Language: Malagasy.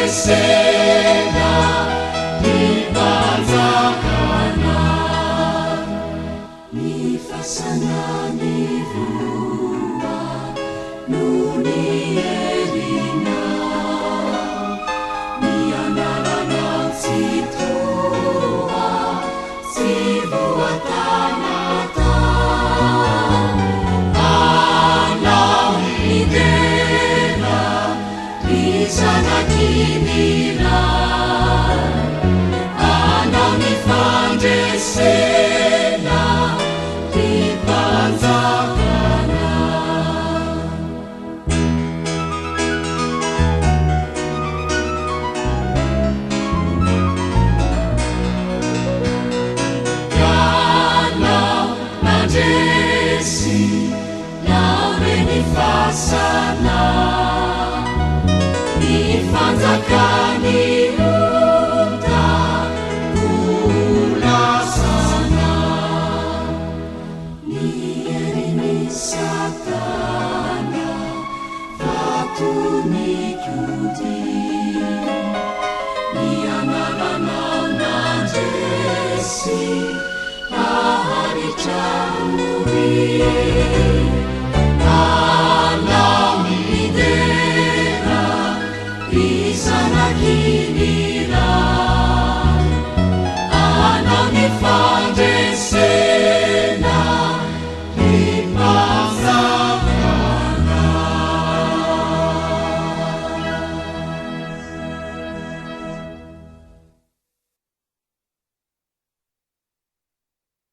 sena dipanjakana ny fasanany voa no ny erina ny anarana tsy troa tsy voatanata anao midera izanakinira anao ny fandresena dipanjakana yanao nandresy laureny fasana ny fanjakany ota kolasana ny eriny satana vatony kody ny anaranao nandresy aharitrarorie anao midera izanakinira